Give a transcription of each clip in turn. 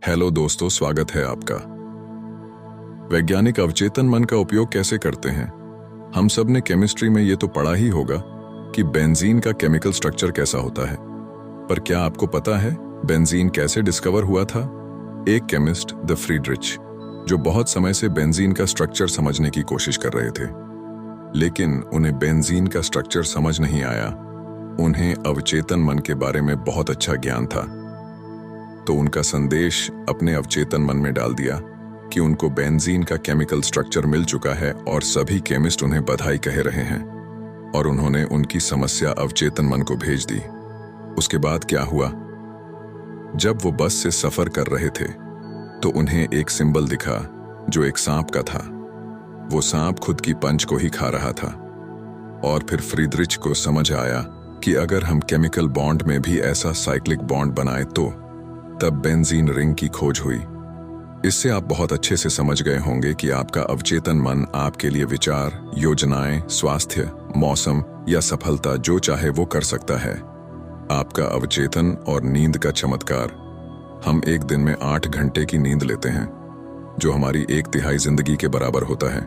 Hello दोस्तों, स्वागत है आपका। वैज्ञानिक अवचेतन मन का उपयोग कैसे करते हैं? हम सब ने केमिस्ट्री में ये तो पढ़ा ही होगा कि बेंजीन का केमिकल स्ट्रक्चर कैसा होता है, पर क्या आपको पता है बेंजीन कैसे डिस्कवर हुआ था? एक केमिस्ट द फ्रीडरिच, जो बहुत समय से बेंजीन का स्ट्रक्चर समझने की कोशिश कर रहे थे, लेकिन उन्हें बेंजीन का स्ट्रक्चर समझ नहीं आया। उन्हें अवचेतन मन के बारे में बहुत अच्छा ज्ञान था, तो उनका संदेश अपने अवचेतन मन में डाल दिया कि उनको बेंजीन का केमिकल स्ट्रक्चर मिल चुका है और सभी केमिस्ट उन्हें बधाई कह रहे हैं। और उन्होंने उनकी समस्या अवचेतन मन को भेज दी। उसके बाद क्या हुआ? जब वो बस से सफर कर रहे थे तो उन्हें एक सिंबल दिखा जो एक सांप का था। वो सांप खुद की पंच को ही खा रहा था। और फिर फ्रीडरिच को समझ आया कि अगर हम केमिकल बॉन्ड में भी ऐसा साइक्लिक बॉन्ड बनाए तो तब बेंजीन रिंग की खोज हुई। इससे आप बहुत अच्छे से समझ गए होंगे कि आपका अवचेतन मन आपके लिए विचार, योजनाएं, स्वास्थ्य, मौसम या सफलता जो चाहे वो कर सकता है। आपका अवचेतन और नींद का चमत्कार। हम एक दिन में 8 घंटे की नींद लेते हैं, जो हमारी 1/3 जिंदगी के बराबर होता है।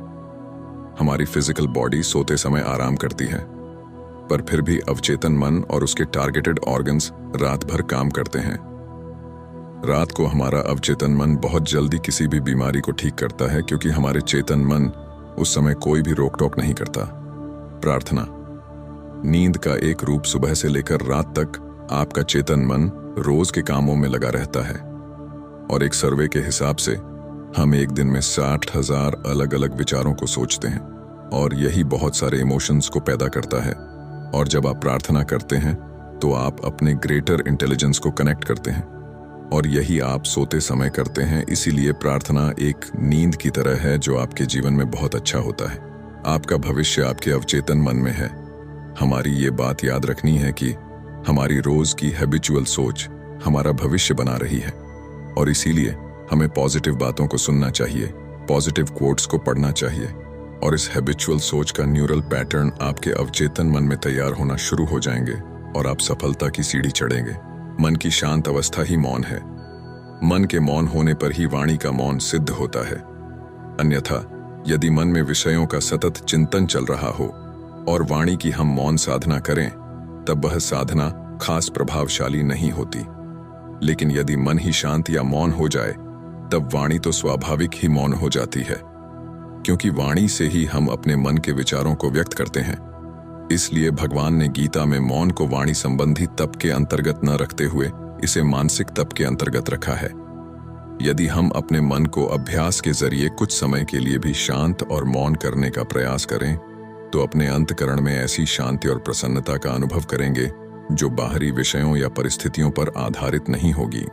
हमारी फिजिकल बॉडी सोते समय आराम करती है, पर फिर भी अवचेतन मन और उसके टारगेटेड ऑर्गन्स रात भर काम करते हैं। रात को हमारा अवचेतन मन बहुत जल्दी किसी भी बीमारी को ठीक करता है, क्योंकि हमारे चेतन मन उस समय कोई भी रोक टोक नहीं करता। प्रार्थना। नींद का एक रूप सुबह से लेकर रात तक आपका चेतन मन रोज के कामों में लगा रहता है। और एक सर्वे के हिसाब से हम एक दिन में 60,000 अलग अलग विचारों को सोचते हैं, और यही बहुत सारे इमोशंस को पैदा करता है। और जब आप प्रार्थना करते हैं तो आप अपने ग्रेटर इंटेलिजेंस को कनेक्ट करते हैं, और यही आप सोते समय करते हैं। इसीलिए प्रार्थना एक नींद की तरह है जो आपके जीवन में बहुत अच्छा होता है। आपका भविष्य आपके अवचेतन मन में है। हमारी ये बात याद रखनी है कि हमारी रोज की हैबिचुअल सोच हमारा भविष्य बना रही है, और इसीलिए हमें पॉजिटिव बातों को सुनना चाहिए, पॉजिटिव कोट्स को पढ़ना चाहिए, और इस हैबिचुअल सोच का न्यूरल पैटर्न आपके अवचेतन मन में तैयार होना शुरू हो जाएंगे और आप सफलता की सीढ़ी चढ़ेंगे। मन की शांत अवस्था ही मौन है। मन के मौन होने पर ही वाणी का मौन सिद्ध होता है। अन्यथा यदि मन में विषयों का सतत चिंतन चल रहा हो और वाणी की हम मौन साधना करें, तब वह साधना खास प्रभावशाली नहीं होती। लेकिन यदि मन ही शांत या मौन हो जाए, तब वाणी तो स्वाभाविक ही मौन हो जाती है, क्योंकि वाणी से ही हम अपने मन के विचारों को व्यक्त करते हैं। इसलिए भगवान ने गीता में मौन को वाणी संबंधी तप के अंतर्गत न रखते हुए इसे मानसिक तप के अंतर्गत रखा है। यदि हम अपने मन को अभ्यास के जरिए कुछ समय के लिए भी शांत और मौन करने का प्रयास करें, तो अपने अंतःकरण में ऐसी शांति और प्रसन्नता का अनुभव करेंगे जो बाहरी विषयों या परिस्थितियों पर आधारित नहीं होगी।